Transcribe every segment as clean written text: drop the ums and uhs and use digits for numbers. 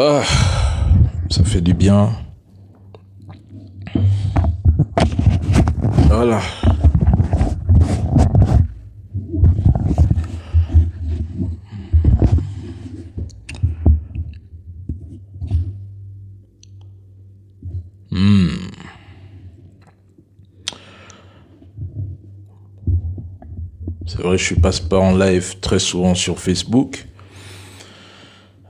Ah, ça fait du bien. Voilà. C'est vrai, je passe pas en live très souvent sur Facebook.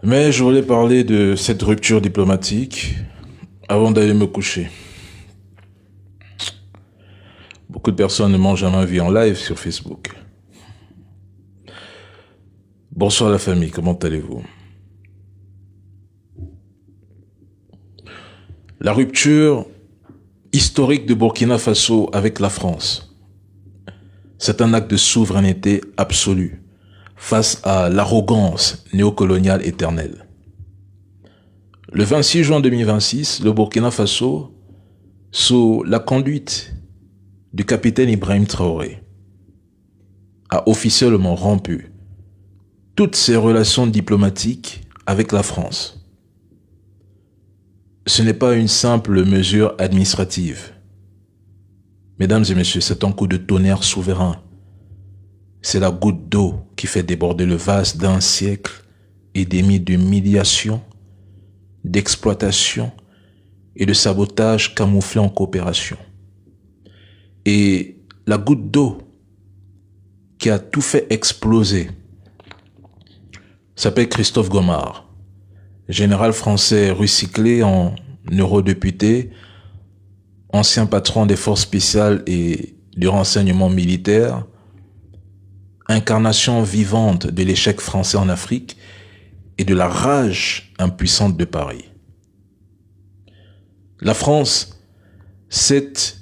Mais je voulais parler de cette rupture diplomatique avant d'aller me coucher. Beaucoup de personnes ne m'ont jamais vu en live sur Facebook. Bonsoir la famille, comment allez-vous? La rupture historique de Burkina Faso avec la France, c'est un acte de souveraineté absolue face à l'arrogance néocoloniale éternelle. Le 26 juin 2026, le Burkina Faso, sous la conduite du capitaine Ibrahim Traoré, a officiellement rompu toutes ses relations diplomatiques avec la France. Ce n'est pas une simple mesure administrative. Mesdames et messieurs, c'est un coup de tonnerre souverain. C'est la goutte d'eau qui fait déborder le vase d'un siècle et demi d'humiliation, d'exploitation et de sabotage camouflé en coopération. Et la goutte d'eau qui a tout fait exploser s'appelle Christophe Gomard, général français recyclé en eurodéputé, ancien patron des forces spéciales et du renseignement militaire, incarnation vivante de l'échec français en Afrique et de la rage impuissante de Paris. La France, cette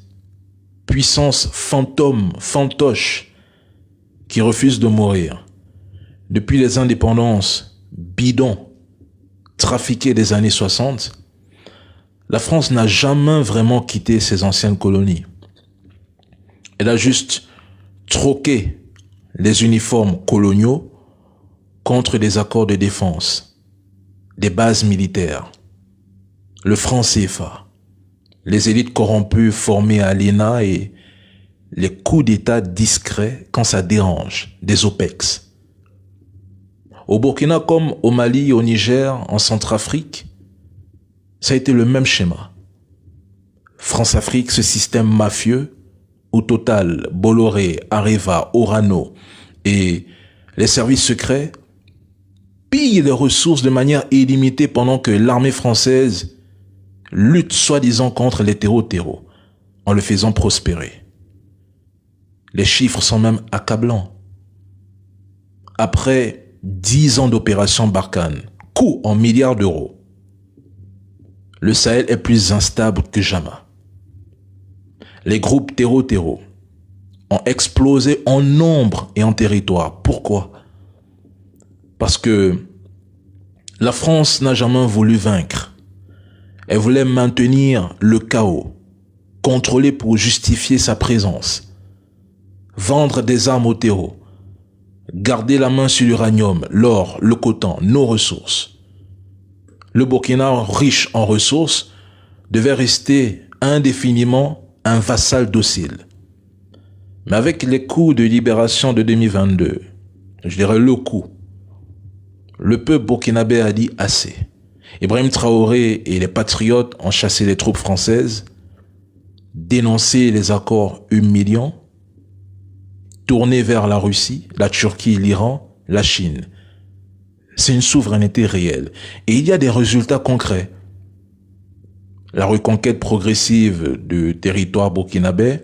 puissance fantôme, fantoche, qui refuse de mourir, depuis les indépendances bidons, trafiquées des années 60, la France n'a jamais vraiment quitté ses anciennes colonies. Elle a juste troqué les uniformes coloniaux contre des accords de défense, des bases militaires, le franc CFA, les élites corrompues formées à l'ENA et les coups d'État discrets quand ça dérange, des OPEX. Au Burkina comme au Mali, au Niger, en Centrafrique, ça a été le même schéma. France-Afrique, ce système mafieux, où Total, Bolloré, Areva, Orano et les services secrets pillent les ressources de manière illimitée pendant que l'armée française lutte soi-disant contre les terreaux en le faisant prospérer. Les chiffres sont même accablants. Après 10 ans d'opération Barkhane, coût en milliards d'euros, le Sahel est plus instable que jamais. Les groupes terreaux ont explosé en nombre et en territoire. Pourquoi? Parce que la France n'a jamais voulu vaincre. Elle voulait maintenir le chaos, contrôler pour justifier sa présence, vendre des armes aux terreaux, garder la main sur l'uranium, l'or, le coton, nos ressources. Le Burkina, riche en ressources, devait rester indéfiniment un vassal docile. Mais avec les coups de libération de 2022, je dirais le coup, le peuple burkinabé a dit assez. Ibrahim Traoré et les patriotes ont chassé les troupes françaises, dénoncé les accords humiliants, tourné vers la Russie, la Turquie, l'Iran, la Chine. C'est une souveraineté réelle. Et il y a des résultats concrets. La reconquête progressive du territoire burkinabé,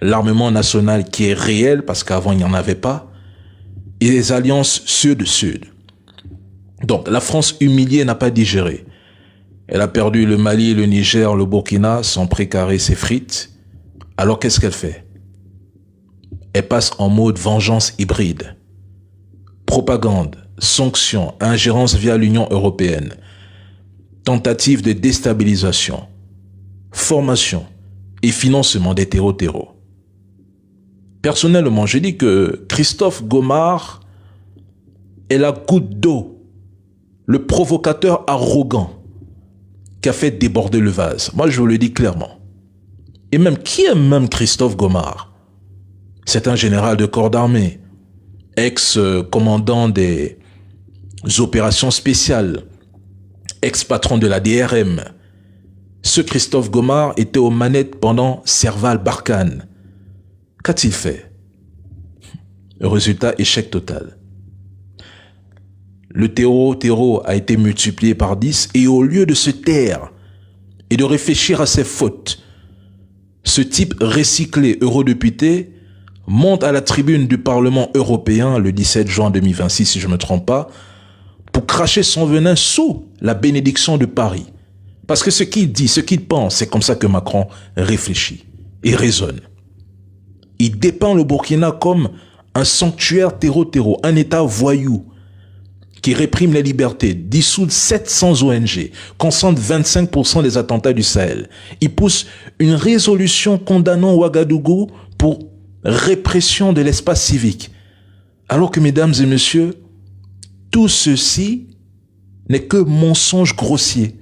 l'armement national qui est réel parce qu'avant il n'y en avait pas, et les alliances sud-sud. Donc la France humiliée n'a pas digéré. Elle a perdu le Mali, le Niger, le Burkina, son précaré, ses frites. Alors qu'est-ce qu'elle fait? Elle passe en mode vengeance hybride. Propagande, sanctions, ingérence via l'Union européenne, tentative de déstabilisation, formation et financement des terreaux. Personnellement, je dis que Christophe Gomard est la goutte d'eau le provocateur arrogant qui a fait déborder le vase. Moi, je vous le dis clairement. Et même, qui est même Christophe Gomard? C'est un général de corps d'armée, ex-commandant des opérations spéciales, ex-patron de la DRM. Ce Christophe Gomard était aux manettes pendant Serval Barkhane. Qu'a-t-il fait? Résultat, échec total. Le terreau a été multiplié par 10 et au lieu de se taire et de réfléchir à ses fautes, ce type recyclé eurodéputé monte à la tribune du Parlement européen le 17 juin 2026, si je ne me trompe pas, pour cracher son venin sous la bénédiction de Paris. Parce que ce qu'il dit, ce qu'il pense, c'est comme ça que Macron réfléchit et raisonne. Il dépeint le Burkina comme un sanctuaire terreau, un État voyou qui réprime les libertés, dissout 700 ONG, concentre 25% des attentats du Sahel. Il pousse une résolution condamnant Ouagadougou pour répression de l'espace civique. Alors que, mesdames et messieurs, tout ceci n'est que mensonge grossier,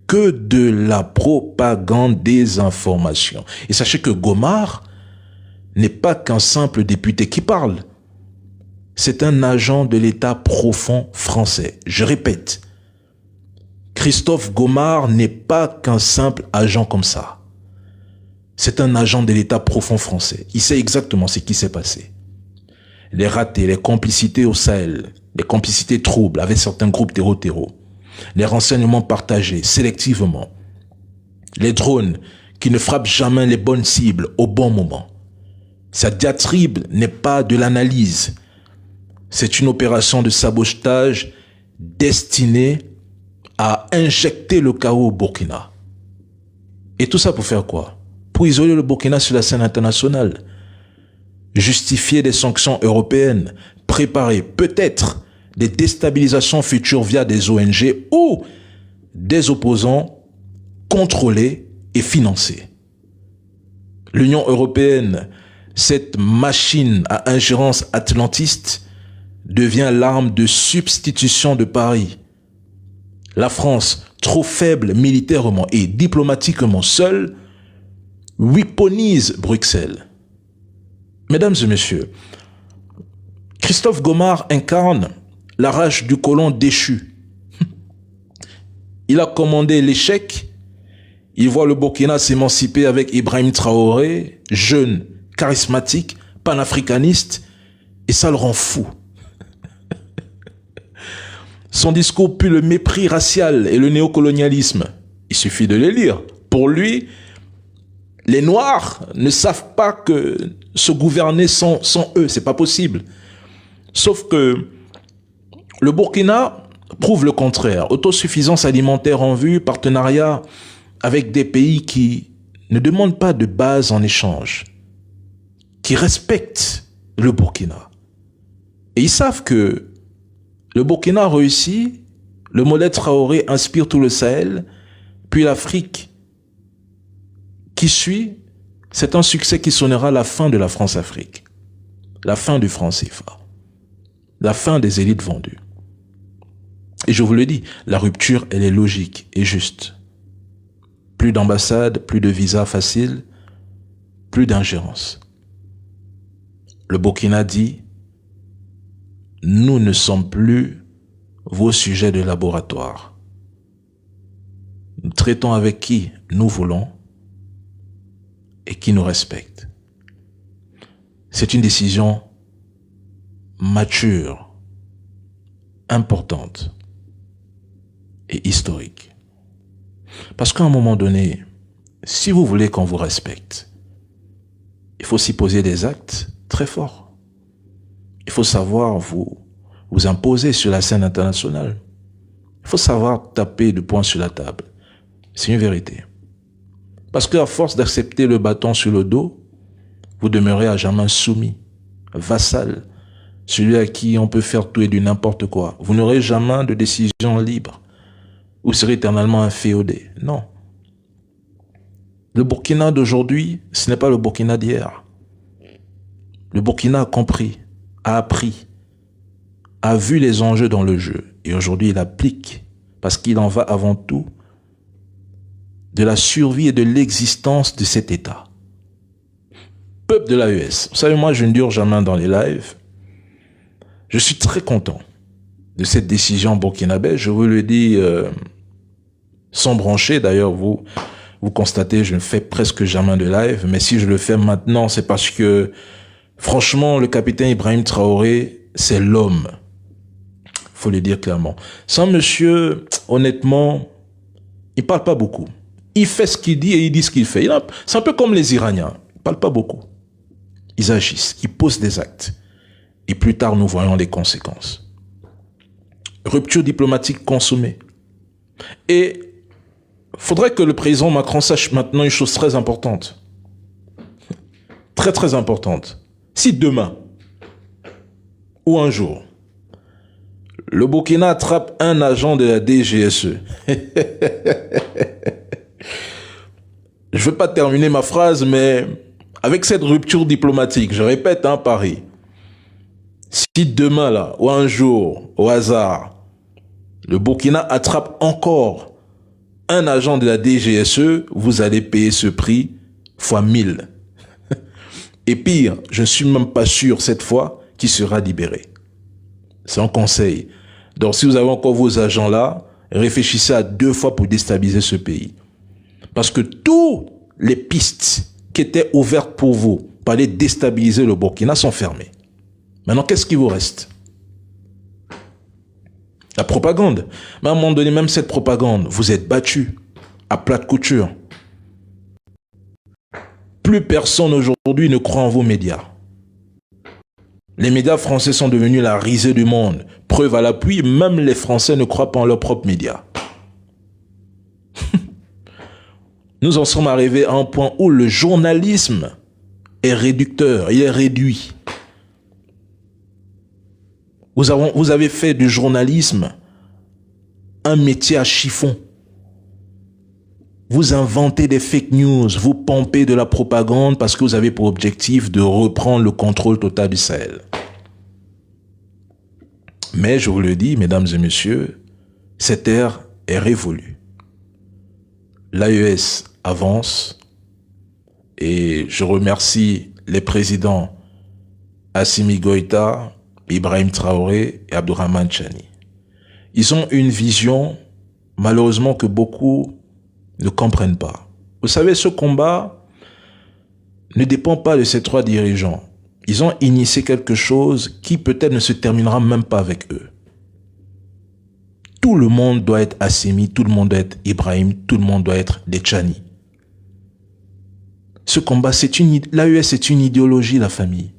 que de la propagande des informations. Et sachez que Gomard n'est pas qu'un simple député qui parle. C'est un agent de l'État profond français. Je répète, Christophe Gomard n'est pas qu'un simple agent comme ça. C'est un agent de l'État profond français. Il sait exactement ce qui s'est passé. Les ratés, les complicités au Sahel, les complicités troubles avec certains groupes terreau, les renseignements partagés sélectivement, les drones qui ne frappent jamais les bonnes cibles au bon moment. Sa diatribe n'est pas de l'analyse. C'est une opération de sabotage destinée à injecter le chaos au Burkina. Et tout ça pour faire quoi? Pour isoler le Burkina sur la scène internationale, justifier des sanctions européennes, préparer peut-être des déstabilisations futures via des ONG ou des opposants contrôlés et financés. L'Union européenne, cette machine à ingérence atlantiste, devient l'arme de substitution de Paris. La France, trop faible militairement et diplomatiquement seule, weaponise Bruxelles. Mesdames et messieurs, Christophe Gomard incarne la rage du colon déchu. Il a commandé l'échec. Il voit le Burkina s'émanciper avec Ibrahim Traoré, jeune, charismatique, panafricaniste, et ça le rend fou. Son discours pue le mépris racial et le néocolonialisme. Il suffit de les lire. Pour lui, les Noirs ne savent pas que se gouverner sans eux, c'est pas possible. Sauf que le Burkina prouve le contraire. Autosuffisance alimentaire en vue, partenariat avec des pays qui ne demandent pas de base en échange, qui respectent le Burkina. Et ils savent que le Burkina réussit, le modèle Traoré inspire tout le Sahel, puis l'Afrique qui suit, c'est un succès qui sonnera la fin de la France-Afrique, la fin du franc CFA, la fin des élites vendues. Et je vous le dis, la rupture, elle est logique et juste. Plus d'ambassades, plus de visas faciles, plus d'ingérence. Le Burkina dit, nous ne sommes plus vos sujets de laboratoire. Nous traitons avec qui nous voulons et qui nous respecte. C'est une décision mature, importante et historique. Parce qu'à un moment donné, si vous voulez qu'on vous respecte, il faut s'y poser des actes très forts. Il faut savoir vous imposer sur la scène internationale. Il faut savoir taper du poing sur la table. C'est une vérité. Parce qu'à force d'accepter le bâton sur le dos, vous demeurez à jamais soumis, vassal, celui à qui on peut faire tout et du n'importe quoi. Vous n'aurez jamais de décision libre. Vous serez éternellement inféodé. Non. Le Burkina d'aujourd'hui, ce n'est pas le Burkina d'hier. Le Burkina a compris, a appris, a vu les enjeux dans le jeu et aujourd'hui il applique, parce qu'il en va avant tout de la survie et de l'existence de cet État. Peuple de l'AES, vous savez, moi je ne dure jamais dans les lives. Je suis très content de cette décision burkinabé. Je vous le dis sans brancher. D'ailleurs, vous constatez, je ne fais presque jamais de live. Mais si je le fais maintenant, c'est parce que, franchement, le capitaine Ibrahim Traoré, c'est l'homme. Faut le dire clairement. Sans monsieur, honnêtement, il parle pas beaucoup. Il fait ce qu'il dit et il dit ce qu'il fait. C'est un peu comme les Iraniens. Ils parlent pas beaucoup. Ils agissent, ils posent des actes. Et plus tard, nous voyons les conséquences. Rupture diplomatique consommée. Et faudrait que le président Macron sache maintenant une chose très importante. Très, très importante. Si demain, ou un jour, le Burkina attrape un agent de la DGSE, je ne veux pas terminer ma phrase, mais avec cette rupture diplomatique, je répète, Paris, si demain, là, ou un jour, au hasard, le Burkina attrape encore un agent de la DGSE, vous allez payer ce prix fois 1000. Et pire, je ne suis même pas sûr cette fois qu'il sera libéré. C'est un conseil. Donc si vous avez encore vos agents là, réfléchissez à 2 fois pour déstabiliser ce pays. Parce que toutes les pistes qui étaient ouvertes pour vous, pour aller déstabiliser le Burkina, sont fermées. Maintenant, qu'est-ce qui vous reste? La propagande. Mais à un moment donné, même cette propagande, vous êtes battus à plat de couture. Plus personne aujourd'hui ne croit en vos médias. Les médias français sont devenus la risée du monde. Preuve à l'appui, même les Français ne croient pas en leurs propres médias. Nous en sommes arrivés à un point où le journalisme est réducteur, il est réduit. Vous avez fait du journalisme un métier à chiffon. Vous inventez des fake news, vous pompez de la propagande parce que vous avez pour objectif de reprendre le contrôle total du Sahel. Mais je vous le dis, mesdames et messieurs, cette ère est révolue. L'AES avance et je remercie les présidents Assimi Goïta, Ibrahim Traoré et Abdourahmane Tchani. Ils ont une vision, malheureusement, que beaucoup ne comprennent pas. Vous savez, ce combat ne dépend pas de ces 3 dirigeants. Ils ont initié quelque chose qui peut-être ne se terminera même pas avec eux. Tout le monde doit être Assimi, tout le monde doit être Ibrahim, tout le monde doit être des Tchani. Ce combat, l'AES, c'est une idéologie, la famille.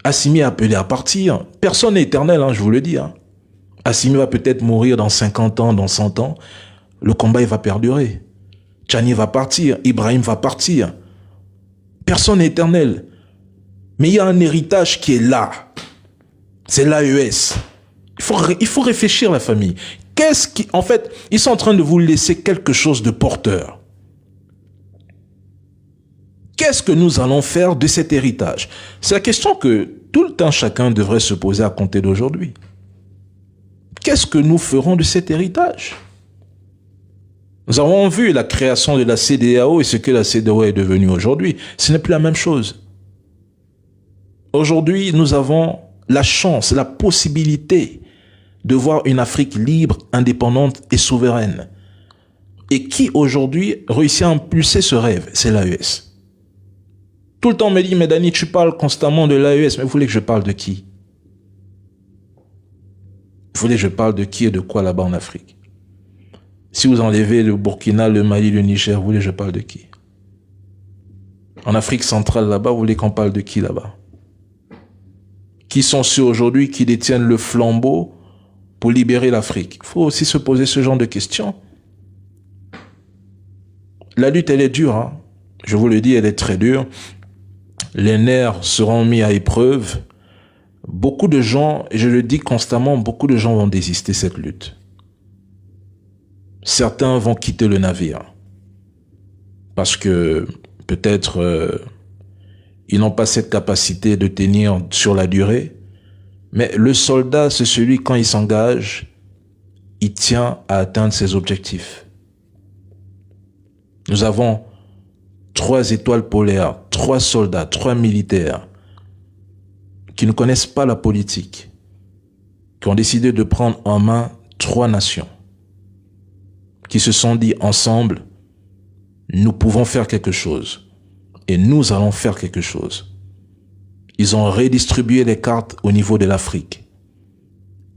Assimi est appelé à partir. Personne n'est éternel, je vous le dis. Assimi va peut-être mourir dans 50 ans, dans 100 ans. Le combat, il va perdurer. Tchani va partir, Ibrahim va partir. Personne n'est éternel. Mais il y a un héritage qui est là. C'est l'AES. Il faut réfléchir, la famille. En fait, ils sont en train de vous laisser quelque chose de porteur. Qu'est-ce que nous allons faire de cet héritage? C'est la question que tout le temps chacun devrait se poser à compter d'aujourd'hui. Qu'est-ce que nous ferons de cet héritage? Nous avons vu la création de la CEDEAO et ce que la CEDEAO est devenue aujourd'hui. Ce n'est plus la même chose. Aujourd'hui, nous avons la chance, la possibilité de voir une Afrique libre, indépendante et souveraine. Et qui aujourd'hui réussit à impulser ce rêve? C'est l'AES. Tout le temps on me dit, mais Dani, tu parles constamment de l'AES, mais vous voulez que je parle de qui? Vous voulez que je parle de qui et de quoi là-bas en Afrique? Si vous enlevez le Burkina, le Mali, le Niger, vous voulez que je parle de qui? En Afrique centrale là-bas, vous voulez qu'on parle de qui là-bas? Qui sont ceux aujourd'hui qui détiennent le flambeau pour libérer l'Afrique? Il faut aussi se poser ce genre de questions. La lutte, elle est dure. Je vous le dis, elle est très dure. Les nerfs seront mis à épreuve. Beaucoup de gens, et je le dis constamment, beaucoup de gens vont désister de cette lutte. Certains vont quitter le navire. Parce que peut-être ils n'ont pas cette capacité de tenir sur la durée. Mais le soldat, c'est celui, quand il s'engage, il tient à atteindre ses objectifs. Nous avons 3 étoiles polaires, 3 soldats, 3 militaires qui ne connaissent pas la politique, qui ont décidé de prendre en main 3 nations, qui se sont dit ensemble, nous pouvons faire quelque chose et nous allons faire quelque chose. Ils ont redistribué les cartes au niveau de l'Afrique.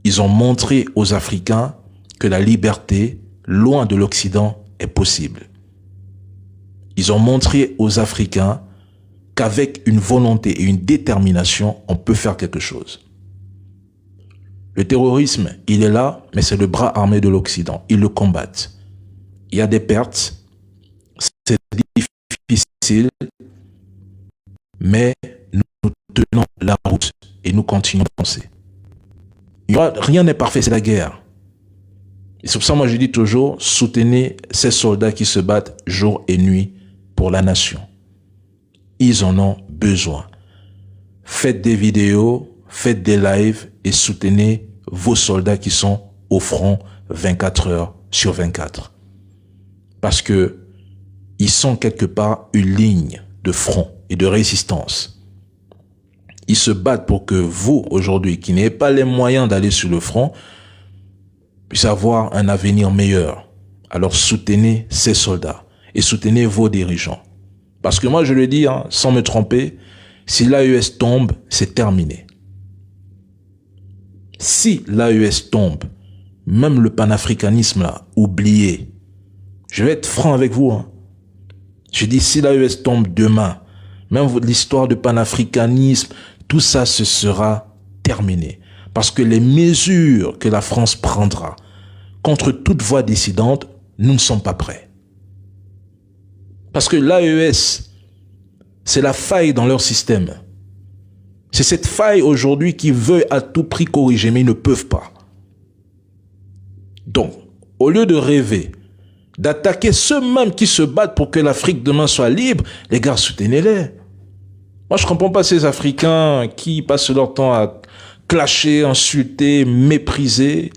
Ils ont montré aux Africains que la liberté, loin de l'Occident, est possible. Ils ont montré aux Africains qu'avec une volonté et une détermination, on peut faire quelque chose. Le terrorisme, il est là, mais c'est le bras armé de l'Occident. Ils le combattent. Il y a des pertes, c'est difficile, mais nous tenons la route et nous continuons à penser. Rien n'est parfait, c'est la guerre. Et c'est pour ça que moi je dis toujours, soutenez ces soldats qui se battent jour et nuit pour la nation. Ils en ont besoin. Faites des vidéos, faites des lives et soutenez vos soldats qui sont au front 24 heures sur 24. Parce que ils sont quelque part une ligne de front et de résistance. Ils se battent pour que vous, aujourd'hui, qui n'avez pas les moyens d'aller sur le front, puissiez avoir un avenir meilleur. Alors soutenez ces soldats et soutenez vos dirigeants. Parce que moi, je le dis, sans me tromper, si l'AES tombe, c'est terminé. Si l'AES tombe, même le panafricanisme, là, oublié. Je vais être franc avec vous. Je dis, si l'AES tombe demain, même l'histoire de panafricanisme, tout ça, ce sera terminé. Parce que les mesures que la France prendra contre toute voix dissidente, nous ne sommes pas prêts. Parce que l'AES, c'est la faille dans leur système. C'est cette faille aujourd'hui qui veut à tout prix corriger, mais ils ne peuvent pas. Donc, au lieu de rêver, d'attaquer ceux-mêmes qui se battent pour que l'Afrique demain soit libre, les gars, soutenez-les. Moi, je ne comprends pas ces Africains qui passent leur temps à clasher, insulter, mépriser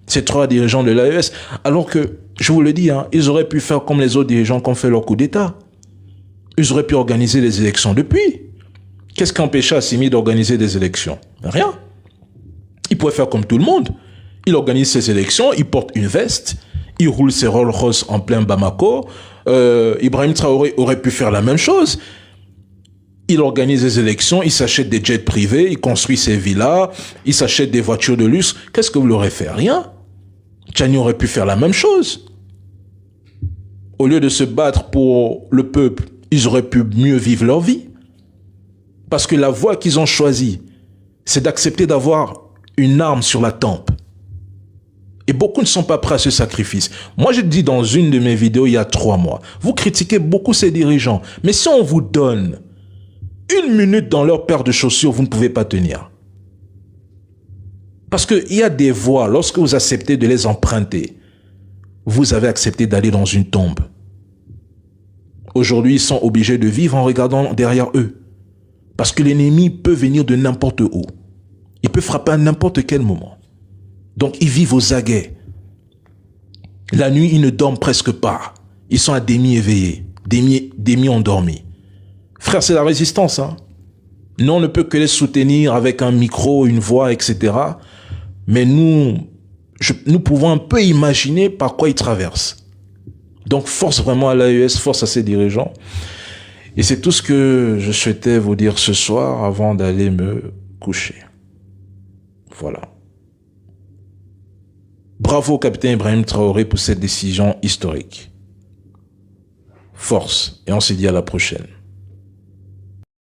ces 3 dirigeants de l'AES, alors que, je vous le dis, ils auraient pu faire comme les autres dirigeants qui ont fait leur coup d'État. Ils auraient pu organiser les élections depuis. Qu'est-ce qui empêchait Assimi d'organiser des élections? Rien. Il pouvait faire comme tout le monde. Il organise ses élections, il porte une veste, il roule ses Rolls-Royce en plein Bamako. Ibrahim Traoré aurait pu faire la même chose. Il organise les élections, il s'achète des jets privés, il construit ses villas, il s'achète des voitures de luxe. Qu'est-ce que vous l'aurez fait? Rien. Tchani aurait pu faire la même chose. Au lieu de se battre pour le peuple, ils auraient pu mieux vivre leur vie. Parce que la voie qu'ils ont choisie, c'est d'accepter d'avoir une arme sur la tempe. Et beaucoup ne sont pas prêts à ce sacrifice. Moi, je dis dans une de mes vidéos il y a 3 mois, vous critiquez beaucoup ces dirigeants. Mais si on vous donne 1 minute dans leur paire de chaussures, vous ne pouvez pas tenir. Parce qu'il y a des voies, lorsque vous acceptez de les emprunter, vous avez accepté d'aller dans une tombe. Aujourd'hui, ils sont obligés de vivre en regardant derrière eux. Parce que l'ennemi peut venir de n'importe où. Il peut frapper à n'importe quel moment. Donc, ils vivent aux aguets. La nuit, ils ne dorment presque pas. Ils sont à demi éveillés, demi endormis. Frère, c'est la résistance. Nous, on ne peut que les soutenir avec un micro, une voix, etc. Mais nous pouvons un peu imaginer par quoi ils traversent. Donc, force vraiment à l'AES, force à ses dirigeants. Et c'est tout ce que je souhaitais vous dire ce soir avant d'aller me coucher. Voilà. Bravo au capitaine Ibrahim Traoré pour cette décision historique. Force, et on se dit à la prochaine.